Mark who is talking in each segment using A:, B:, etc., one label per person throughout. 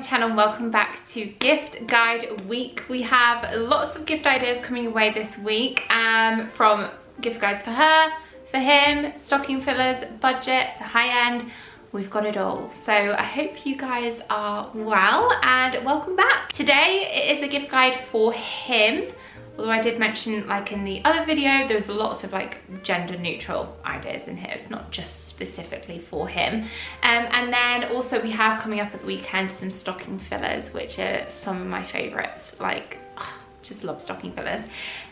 A: channel and welcome back to Gift Guide Week. We have lots of gift ideas coming your way this week, from gift guides for her, for him, stocking fillers, budget to high end. We've got it all. So I hope you guys are well and welcome back. Today it is a gift guide for him. Although I did mention, like in the other video, there's lots of like gender neutral ideas in here. It's not just specifically for him. And then also we have coming up at the weekend some stocking fillers, which are some of my favorites. Like, just love stocking fillers.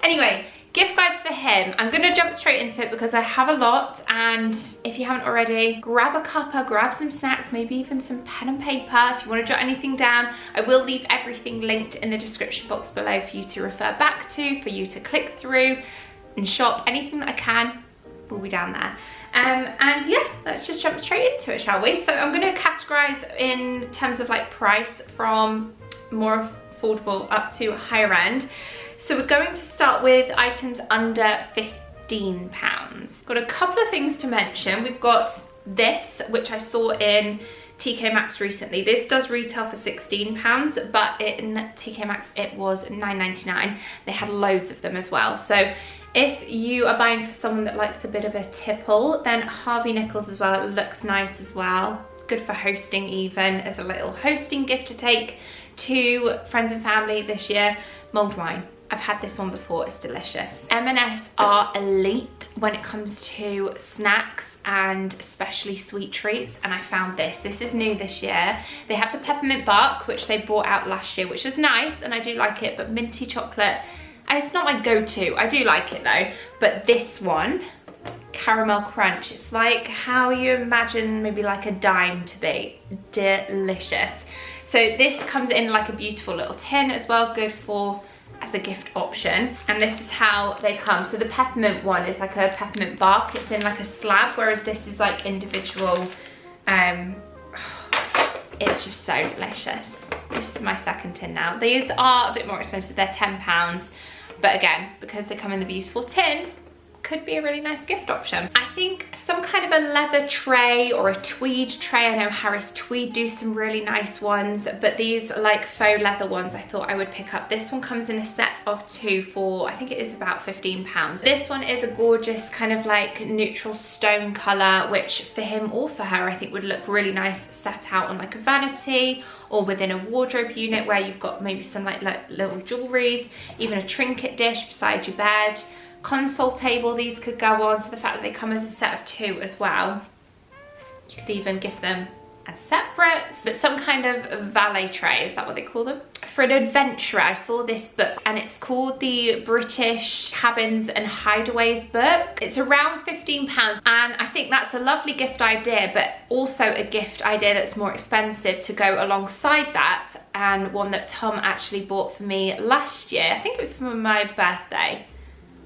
A: Anyway, gift guides for him. I'm gonna jump straight into it because I have a lot, and if you haven't already, grab a cuppa, grab some snacks, maybe even some pen and paper if you want to jot anything down. I will leave everything linked in the description box below for you to refer back to, for you to click through and shop. Anything that I can will be down there. And yeah, let's just jump straight into it, shall we? So I'm gonna categorize in terms of like price from more affordable up to higher end. So we're going to start with items under £15. Got a couple of things to mention. We've got this, which I saw in TK Maxx recently. This does retail for £16, but in TK Maxx it was £9.99. They had loads of them as well. So if you are buying for someone that likes a bit of a tipple, then Harvey Nichols as well. It looks nice as well. Good for hosting, even as a little hosting gift to take to friends and family this year. Mulled wine. I've had this one before, it's delicious. M&S are elite when it comes to snacks and especially sweet treats, and I found this. This is new this year. They have the peppermint bark, which they brought out last year, which was nice, and I do like it, but minty chocolate, it's not my go-to. I do like it though, but this one, caramel crunch, it's like how you imagine maybe like a dime to be. Delicious. So this comes in like a beautiful little tin as well, good for as a gift option, and this is how they come. So the peppermint one is like a peppermint bark, it's in like a slab, whereas this is like individual. It's just so delicious. This is my second tin now. These are a bit more expensive, they're £10, but again, because they come in the beautiful tin, could be a really nice gift option. I think some kind of a leather tray or a tweed tray. I know Harris Tweed do some really nice ones, but these are like faux leather ones I thought I would pick up. This one comes in a set of 2 for, I think it is about £15. This one is a gorgeous kind of like neutral stone colour, which for him or for her I think would look really nice set out on like a vanity or within a wardrobe unit where you've got maybe some like little jewelries, even a trinket dish beside your bed. Console table, these could go on, so the fact that they come as a set of 2 as well, you could even give them as separates. But some kind of valet tray, is that what they call them? For an adventurer, I saw this book and it's called the British Cabins and Hideaways book. It's around £15, and I think that's a lovely gift idea, but also a gift idea that's more expensive to go alongside that, and one that Tom actually bought for me last year. I think it was for my birthday.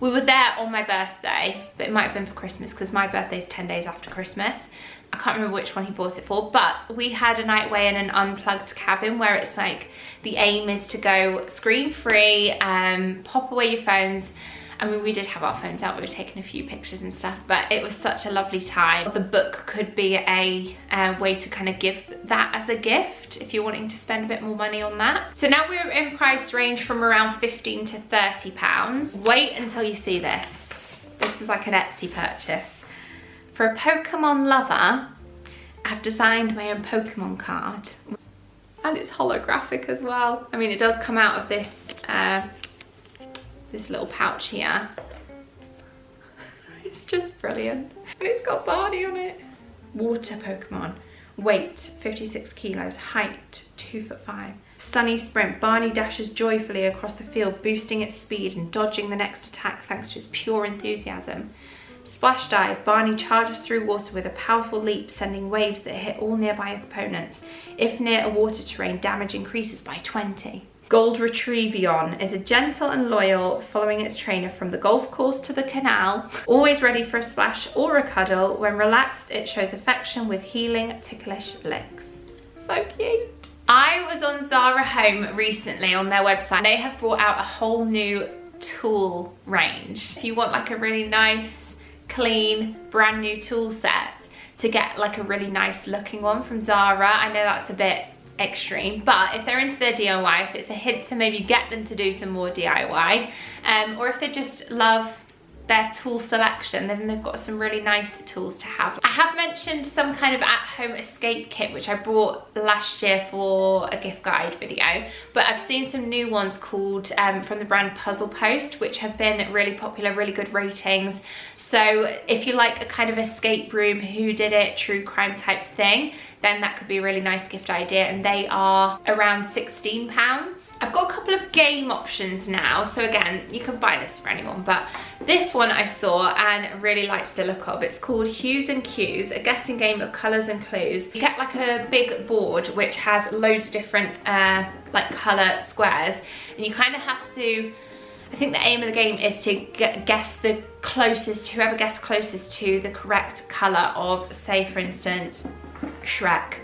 A: We were there on my birthday, but it might have been for Christmas because my birthday is 10 days after Christmas. I can't remember which one he bought it for, but we had a night away in an unplugged cabin where it's like the aim is to go screen free, pop away your phones. I mean, we did have our phones out, we were taking a few pictures and stuff, but it was such a lovely time. The book could be a way to kind of give that as a gift if you're wanting to spend a bit more money on that. So now we're in price range from around £15 to £30. Wait until you see this. This was like an Etsy purchase. For a Pokemon lover, I've designed my own Pokemon card. And it's holographic as well. I mean, it does come out of this this little pouch here. It's just brilliant. And it's got Barney on it. Water Pokemon. Weight, 56 kilos. Height, 2'5". Sunny sprint. Barney dashes joyfully across the field, boosting its speed and dodging the next attack thanks to his pure enthusiasm. Splash dive. Barney charges through water with a powerful leap, sending waves that hit all nearby opponents. If near a water terrain, damage increases by 20. Gold Retrievion is a gentle and loyal, following its trainer from the golf course to the canal, always ready for a splash or a cuddle. When relaxed, it shows affection with healing, ticklish licks. So cute. I was on Zara Home recently on their website. They have brought out a whole new tool range. If you want like a really nice, clean, brand new tool set to get like a really nice looking one from Zara, I know that's a bit extreme, but if they're into their DIY, if it's a hint to maybe get them to do some more DIY, or if they just love their tool selection, then they've got some really nice tools to have. I have mentioned some kind of at-home escape kit, which I bought last year for a gift guide video, but I've seen some new ones called from the brand Puzzle Post, which have been really popular, really good ratings. So if you like a kind of escape room, whodunit, true crime type thing, then that could be a really nice gift idea, and they are around £16. I've got a couple of game options now, so again, you can buy this for anyone, but this one I saw and really liked the look of. It's called Hues and Cues, a guessing game of colours and clues. You get like a big board which has loads of different like colour squares, and you kind of have to, I think the aim of the game is to guess the closest, whoever gets closest to the correct colour of, say for instance, Shrek.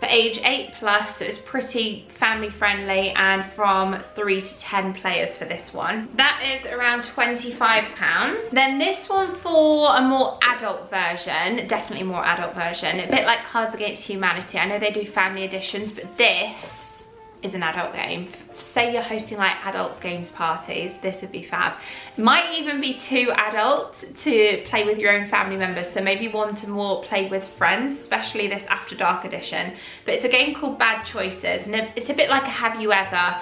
A: For age 8+, so it's pretty family friendly, and from 3 to 10 players for this one. That is around £25. Then this one for a more adult version, definitely more adult version, a bit like Cards Against Humanity. I know they do family editions, but this is an adult game. Say you're hosting like adults games parties, this would be fab. Might even be too adult to play with your own family members, so maybe one to more play with friends, especially this After Dark edition. But it's a game called Bad Choices, and it's a bit like a Have You Ever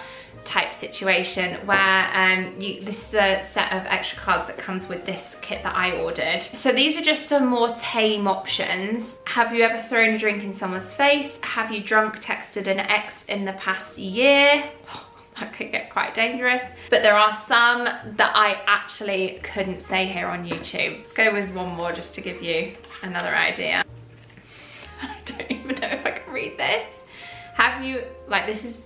A: type situation, where this is a set of extra cards that comes with this kit that I ordered. So these are just some more tame options. Have you ever thrown a drink in someone's face? Have you drunk texted an ex in the past year? That could get quite dangerous. But there are some that I actually couldn't say here on YouTube. Let's go with one more just to give you another idea. I don't even know if I can read this. Have you, like, this is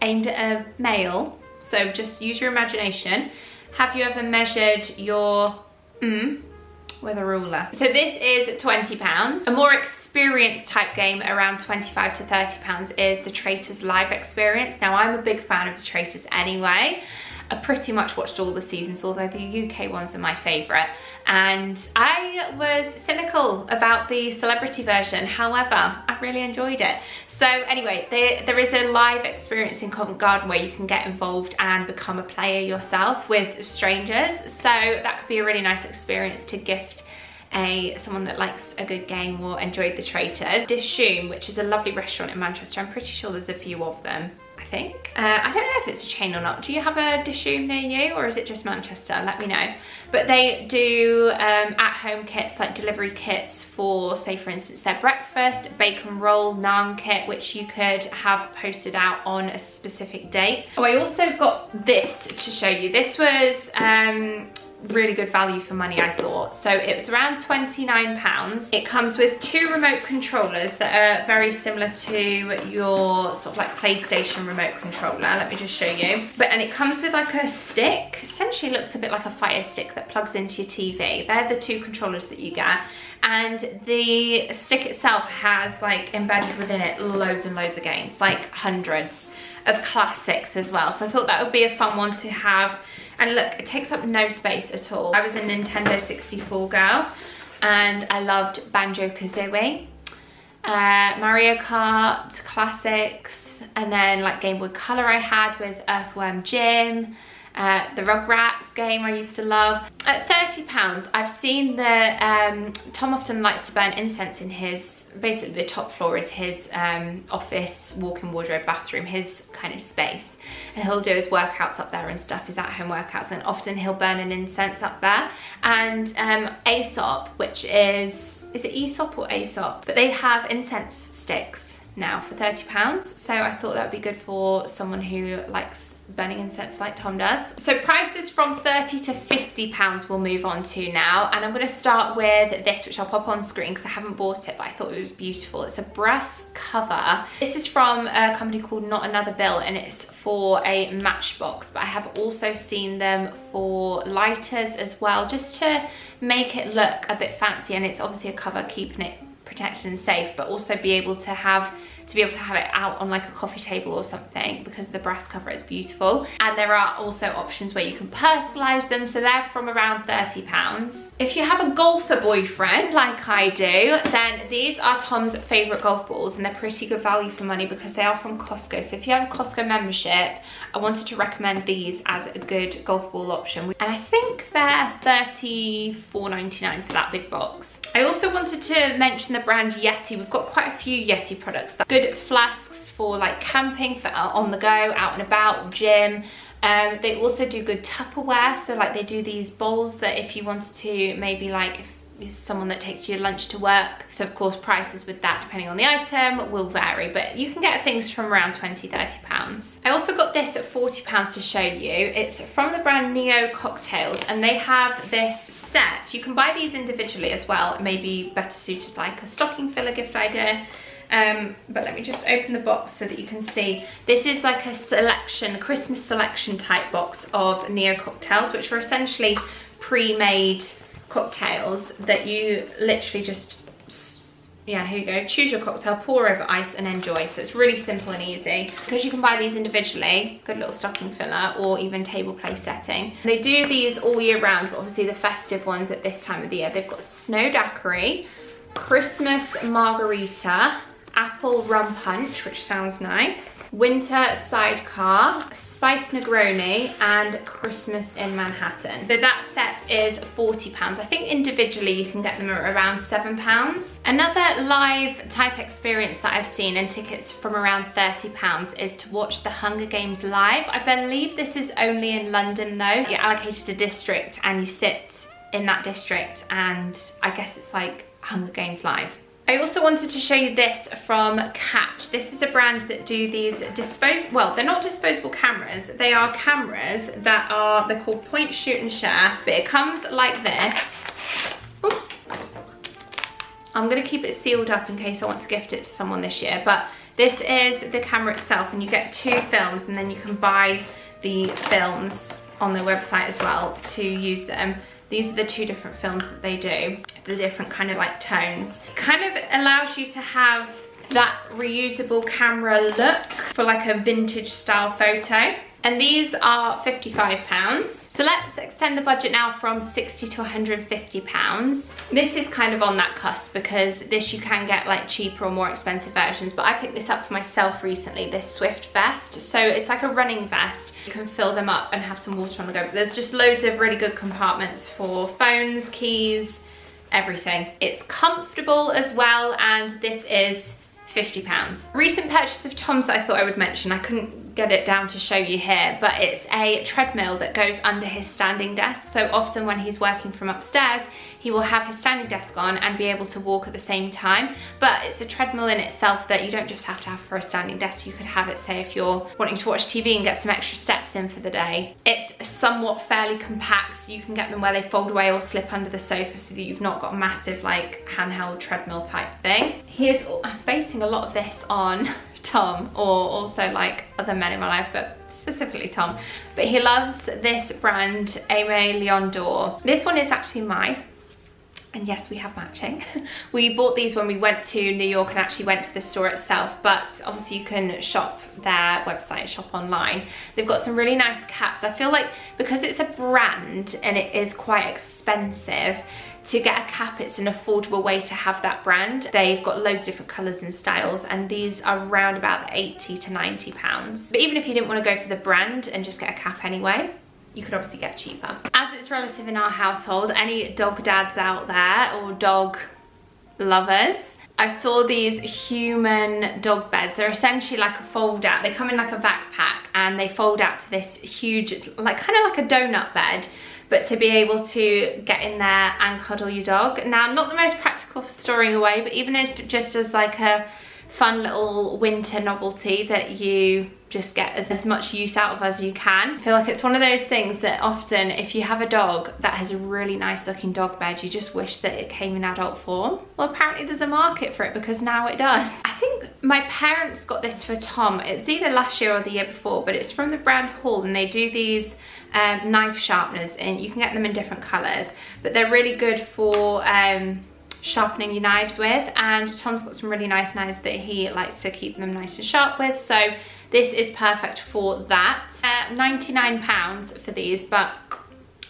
A: aimed at a male, so just use your imagination. Have you ever measured your with a ruler? So this is £20. A more experienced type game, around £25 to £30, is the Traitors live experience. Now I'm a big fan of the Traitors anyway. I pretty much watched all the seasons, although the UK ones are my favourite. And I was cynical about the celebrity version. However, I really enjoyed it. So anyway, there is a live experience in Covent Garden where you can get involved and become a player yourself with strangers. So that could be a really nice experience to gift someone that likes a good game or enjoyed the Traitors. Dishoom, which is a lovely restaurant in Manchester. I'm pretty sure there's a few of them, I think. I don't know if it's a chain or not. Do you have a Dishoom near you, or is it just Manchester? Let me know. But they do at-home kits, like delivery kits for, say for instance, their breakfast, bacon roll, naan kit, which you could have posted out on a specific date. Oh, I also got this to show you. This was really good value for money, I thought. So it was around £29. It comes with 2 remote controllers that are very similar to your sort of like PlayStation remote controller. Let me just show you. And it comes with like a stick. Essentially looks a bit like a Fire Stick that plugs into your TV. They're the 2 controllers that you get. And the stick itself has like embedded within it loads and loads of games, like hundreds of classics as well. So I thought that would be a fun one to have. And look, it takes up no space at all. I was a Nintendo 64 girl, and I loved Banjo-Kazooie, Mario Kart classics, and then like Game Boy Color I had with Earthworm Jim, the Rugrats game I used to love. At £30, I've seen that Tom often likes to burn incense in his, basically the top floor is his office, walk-in wardrobe, bathroom, his kind of space. And he'll do his workouts up there and stuff, his at-home workouts, and often he'll burn an incense up there. And Aesop, which is it Aesop or Aesop? But they have incense sticks now for £30. So I thought that would be good for someone who likes burning incense like Tom does. So prices from £30 to £50 we'll move on to now, and I'm going to start with this, which I'll pop on screen because I haven't bought it, but I thought it was beautiful. It's a brass cover. This is from a company called Not Another Bill, and it's for a matchbox, but I have also seen them for lighters as well, just to make it look a bit fancy. And it's obviously a cover keeping it protected and safe, but also be able to have to be able to have it out on like a coffee table or something, because the brass cover is beautiful. And there are also options where you can personalize them, so they're from around £30. If you have a golfer boyfriend like I do, then these are Tom's favorite golf balls, and they're pretty good value for money because they are from Costco. So if you have a Costco membership, I wanted to recommend these as a good golf ball option, and I think they're $34.99 for that big box. I also wanted to mention the brand Yeti. We've got quite a few Yeti products. Good flasks for like camping, for on the go, out and about, gym. They also do good Tupperware, so like they do these bowls that if you wanted to, maybe like if someone that takes your lunch to work. So of course prices with that, depending on the item, will vary, but you can get things from around £20–30. I also got this at £40 to show you. It's from the brand Neo Cocktails, and they have this set. You can buy these individually as well. It may be better suited like a stocking filler gift idea. But let me just open the box so that you can see. This is like a selection, Christmas selection type box of Neo Cocktails, which are essentially pre-made cocktails that you literally just, yeah, here you go, choose your cocktail, pour over ice and enjoy. So it's really simple and easy. Because you can buy these individually, good little stocking filler, or even table place setting. They do these all year round, but obviously the festive ones at this time of the year. They've got snow daiquiri, Christmas margarita, apple rum punch, which sounds nice, winter sidecar, spice Negroni, and Christmas in Manhattan. So that set is £40. I think individually you can get them at around £7. Another live type experience that I've seen, and tickets from around £30, is to watch the Hunger Games live. I believe this is only in London though. You're allocated a district and you sit in that district, and I guess it's like Hunger Games live. I also wanted to show you this from Catch. This is a brand that do these well, they're not disposable cameras. They are cameras that are, they're called Point, Shoot and Share, but it comes like this. Oops. I'm gonna keep it sealed up in case I want to gift it to someone this year, but this is the camera itself, and you get 2 films, and then you can buy the films on their website as well to use them. These are the 2 different films that they do, the different kind of like tones. It kind of allows you to have that reusable camera look for like a vintage style photo. And these are £55. So let's extend the budget now from £60 to £150. This is kind of on that cusp, because this you can get like cheaper or more expensive versions, but I picked this up for myself recently, this Swift vest. So it's like a running vest. You can fill them up and have some water on the go. But there's just loads of really good compartments for phones, keys, everything. It's comfortable as well, and this is £50. Recent purchase of Tom's that I thought I would mention, I couldn't get it down to show you here, but it's a treadmill that goes under his standing desk. So often when he's working from upstairs, he will have his standing desk on and be able to walk at the same time. But it's a treadmill in itself that you don't just have to have for a standing desk. You could have it, say, if you're wanting to watch TV and get some extra steps in for the day. It's somewhat fairly compact. You can get them where they fold away or slip under the sofa, so that you've not got a massive like handheld treadmill type thing. I'm basing a lot of this on Tom, or also like other men in my life, but specifically Tom. But he loves this brand, Aimé Leon d'Or. This one is actually mine. And yes, we have matching. We bought these when we went to New York and actually went to the store itself, but obviously you can shop their website, shop online. They've got some really nice caps. I feel like because it's a brand and it is quite expensive, to get a cap, it's an affordable way to have that brand. They've got loads of different colours and styles, and these are around about £80 to £90. But even if you didn't want to go for the brand and just get a cap anyway, you could obviously get cheaper. As it's relative in our household, any dog dads out there or dog lovers, I saw these human dog beds. They're essentially like a fold out. They come in like a backpack and they fold out to this huge, like kind of like a donut bed, but to be able to get in there and cuddle your dog. Now, not the most practical for storing away, but even if just as like a fun little winter novelty that you just get as much use out of as you can. I feel like it's one of those things that often, if you have a dog that has a really nice looking dog bed, you just wish that it came in adult form. Well, apparently there's a market for it, because now it does. I think my parents got this for Tom. It was either last year or the year before, but it's from the brand Hall, and they do these knife sharpeners, and you can get them in different colours, but they're really good for sharpening your knives with, and Tom's got some really nice knives that he likes to keep them nice and sharp with, so this is perfect for that. £99 for these, but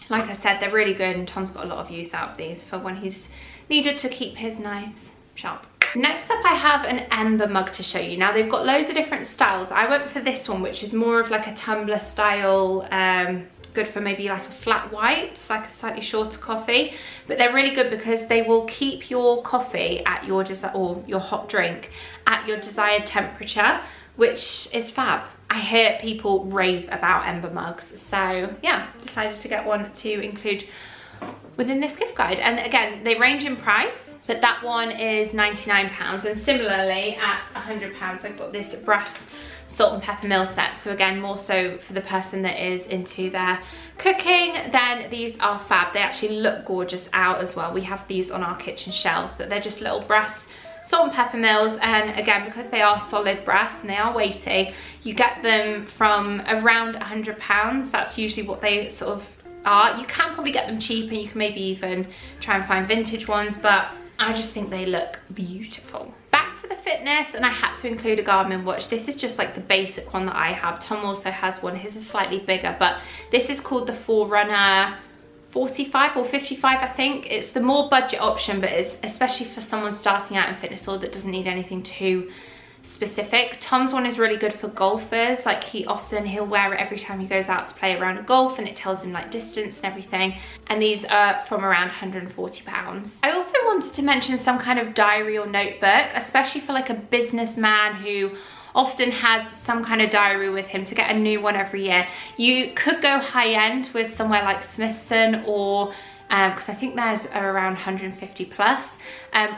A: like I said, they're really good, and Tom's got a lot of use out of these for when he's needed to keep his knives sharp. Next up, I have an ember mug to show you. Now, they've got loads of different styles. I went for this one, which is more of like a tumbler style, good for maybe like a flat white, like a slightly shorter coffee. But they're really good because they will keep your coffee at your or your hot drink at your desired temperature, which is fab. I hear people rave about ember mugs, so yeah, decided to get one to include within this gift guide. And again, they range in price, but that one is £99, and similarly at £100 I've got this brass salt and pepper mill set. So again, more so for the person that is into their cooking, then these are fab. They actually look gorgeous out as well. We have these on our kitchen shelves, but they're just little brass salt and pepper mills, and again, because they are solid brass and they are weighty, you get them from around £100. That's usually what they sort of are. You can probably get them cheaper, you can maybe even try and find vintage ones, but I just think they look beautiful. Back to the fitness, and I had to include a Garmin watch. This is just like the basic one that I have. Tom also has one, his is slightly bigger, but this is called the Forerunner 45 or 55, I think. It's the more budget option, but it's especially for someone starting out in fitness or that doesn't need anything too specific. Tom's one is really good for golfers. Like he'll wear it every time he goes out to play a round of golf, and it tells him like distance and everything. And these are from around £140. I also wanted to mention some kind of diary or notebook, especially for like a businessman who often has some kind of diary with him, to get a new one every year. You could go high end with somewhere like Smithson, or because I think theirs are around 150 plus,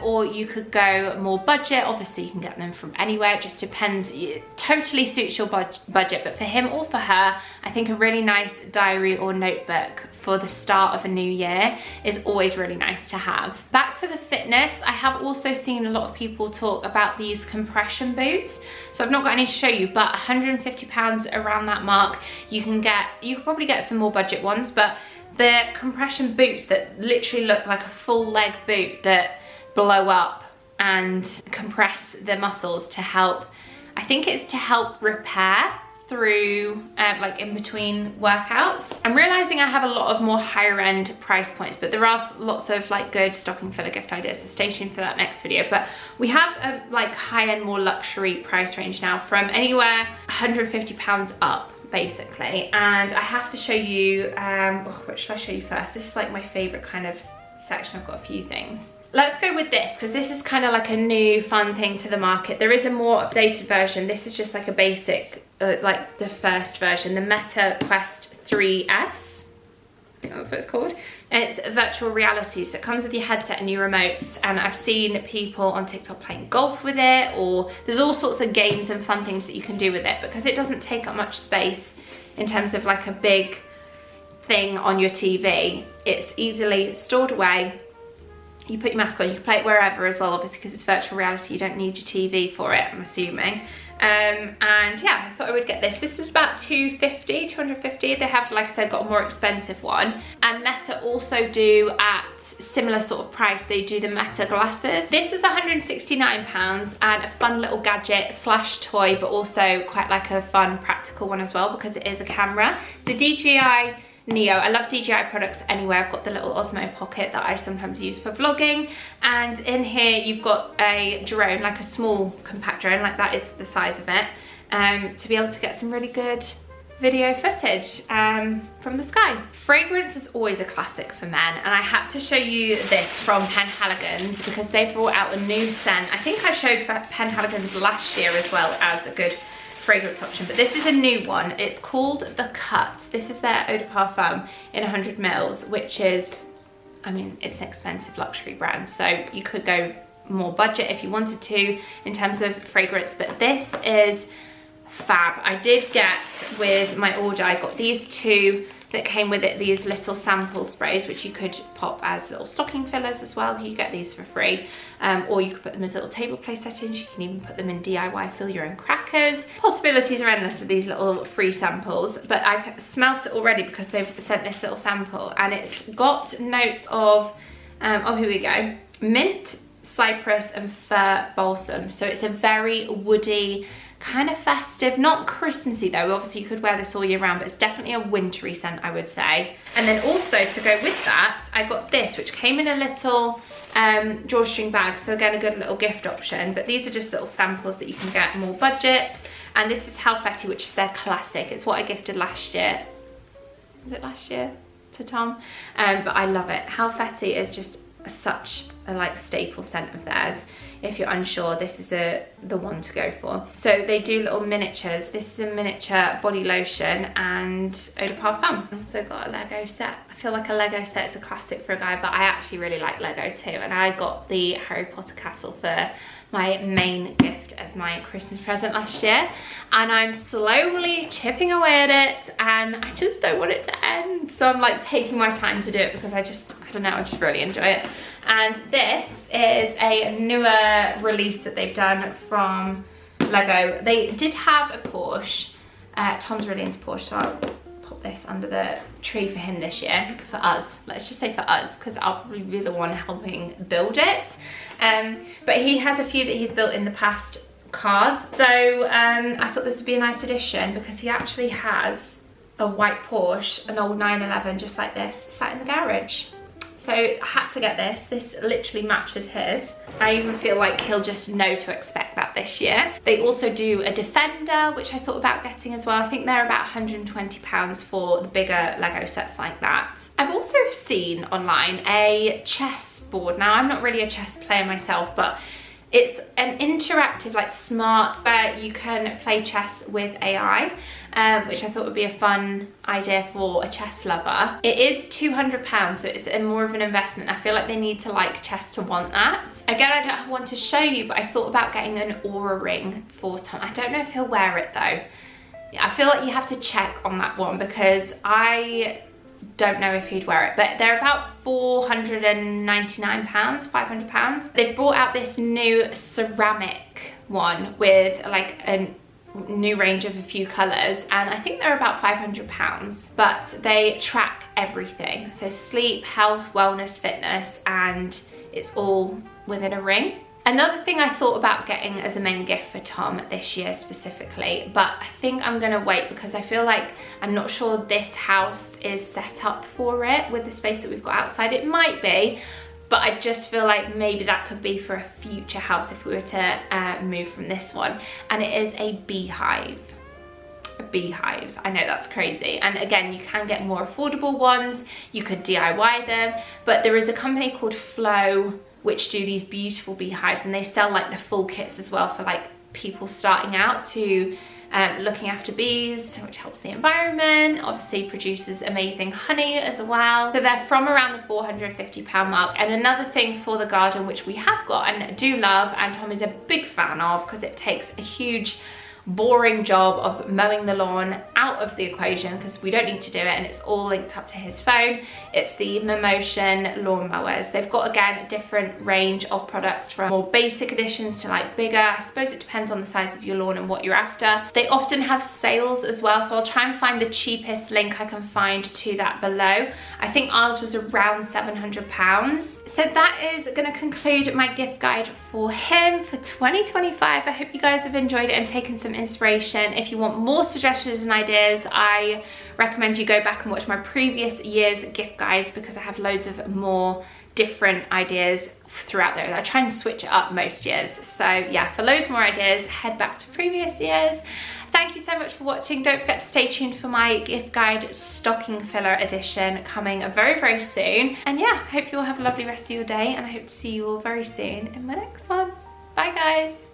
A: or you could go more budget. Obviously you can get them from anywhere, it just depends. It totally suits your budget, but for him or for her, I think a really nice diary or notebook for the start of a new year is always really nice to have. Back to the fitness, I have also seen a lot of people talk about these compression boots. So I've not got any to show you, but £150 around that mark. You could probably get some more budget ones, but the compression boots that literally look like a full leg boot that blow up and compress the muscles to help, I think it's to help repair through like in between workouts. I'm realizing I have a lot of more higher end price points, but there are lots of like good stocking filler gift ideas, so stay tuned for that next video. But we have a like high end, more luxury price range now, from anywhere £150 up basically. And I have to show you, which should I show you first? This is like my favorite kind of section. I've got a few things. Let's go with this, because this is kind of like a new fun thing to the market. There is a more updated version. This is just like a basic, like the first version, the Meta Quest 3S. I think that's what it's called. And it's virtual reality, so it comes with your headset and your remotes. And I've seen people on TikTok playing golf with it, or there's all sorts of games and fun things that you can do with it, because it doesn't take up much space in terms of like a big thing on your TV. It's easily stored away. You put your mask on, you can play it wherever as well, obviously, because it's virtual reality. You don't need your TV for it, I'm assuming. And yeah, I thought I would get this. This was about $250. They have, like I said, got a more expensive one. And Meta also do at similar sort of price, they do the Meta glasses. This was £169 and a fun little gadget slash toy, but also quite like a fun practical one as well, because it is a camera. It's a DJI Neo. I love DJI products anyway. I've got the little Osmo pocket that I sometimes use for vlogging, and in here you've got a drone, like a small compact drone, like that is the size of it, to be able to get some really good video footage from the sky. Fragrance is always a classic for men, and I had to show you this from Penhaligon's because they brought out a new scent. I think I showed Penhaligon's last year as well as a good fragrance option, but this is a new one. It's called The Cut. This is their eau de parfum in 100 mils, which is, I mean, it's an expensive luxury brand, so you could go more budget if you wanted to in terms of fragrance, but this is fab. I did get, with my order, I got these two that came with it, these little sample sprays, which you could pop as little stocking fillers as well. You get these for free, or you could put them as little table place settings. You can even put them in DIY fill your own crackers. Possibilities are endless with these little free samples, but I've smelt it already because they've sent this little sample, and it's got notes of, oh, here we go. mint, cypress and fir balsam. So it's a very woody, kind of festive, not Christmassy though. Obviously you could wear this all year round, but it's definitely a wintry scent, I would say. And then also to go with that, I got this, which came in a little drawstring bag. So again, a good little gift option, but these are just little samples that you can get more budget. And this is Halfetti, which is their classic. It's what I gifted last year. Was it last year to Tom? But I love it. Halfetti is just such a like staple scent of theirs. If you're unsure, this is the one to go for. So they do little miniatures. This is a miniature body lotion and eau de parfum. I've also got a Lego set. I feel like a Lego set is a classic for a guy, but I actually really like Lego too. And I got the Harry Potter castle for my main gift as my Christmas present last year, and I'm slowly chipping away at it, and I just don't want it to end. So I'm like taking my time to do it because I don't know, I just really enjoy it. And this is a newer release that they've done from Lego. They did have a Porsche. Tom's really into Porsche, so I'll put this under the tree for him this year, for us. Let's just say for us, because I'll probably be the one helping build it. But he has a few that he's built in the past cars. So I thought this would be a nice addition because he actually has a white Porsche, an old 911 just like this, sat in the garage. So I had to get this. This literally matches his. I even feel like he'll just know to expect that this year. They also do a Defender, which I thought about getting as well. I think they're about £120 for the bigger Lego sets like that. I've also seen online a chess board. Now, I'm not really a chess player myself, but it's an interactive, like smart, where you can play chess with AI, which I thought would be a fun idea for a chess lover. It is £200, so it's more of an investment. I feel like they need to like chess to want that. Again, I don't want to show you, but I thought about getting an aura ring for Tom. I don't know if he'll wear it though. I feel like you have to check on that one because I don't know if he'd wear it, but they're about £499, £500. They've brought out this new ceramic one with like a new range of a few colours, and I think they're about £500, but they track everything. So sleep, health, wellness, fitness, and it's all within a ring. Another thing I thought about getting as a main gift for Tom this year specifically, but I think I'm gonna wait because I feel like I'm not sure this house is set up for it with the space that we've got outside. It might be, but I just feel like maybe that could be for a future house if we were to move from this one. And it is a beehive. A beehive. I know that's crazy. And again, you can get more affordable ones. You could DIY them, but there is a company called Flow which do these beautiful beehives, and they sell like the full kits as well for like people starting out to looking after bees, which helps the environment, obviously produces amazing honey as well. So they're from around the £450 mark. And another thing for the garden, which we have got and do love, and Tom is a big fan of, because it takes a huge boring job of mowing the lawn out of the equation because we don't need to do it, and it's all linked up to his phone. It's the Momotion lawn mowers. They've got, again, a different range of products from more basic editions to like bigger. I suppose it depends on the size of your lawn and what you're after. They often have sales as well, so I'll try and find the cheapest link I can find to that below. I think ours was around £700. So that is going to conclude my gift guide for him for 2025. I hope you guys have enjoyed it and taken some inspiration. If you want more suggestions and ideas, I recommend you go back and watch my previous year's gift guides because I have loads of more different ideas throughout there. I try and switch it up most years. So yeah, for loads more ideas, head back to previous years. Thank you so much for watching. Don't forget to stay tuned for my gift guide stocking filler edition coming very, very soon. And yeah, I hope you all have a lovely rest of your day, and I hope to see you all very soon in my next one. Bye guys.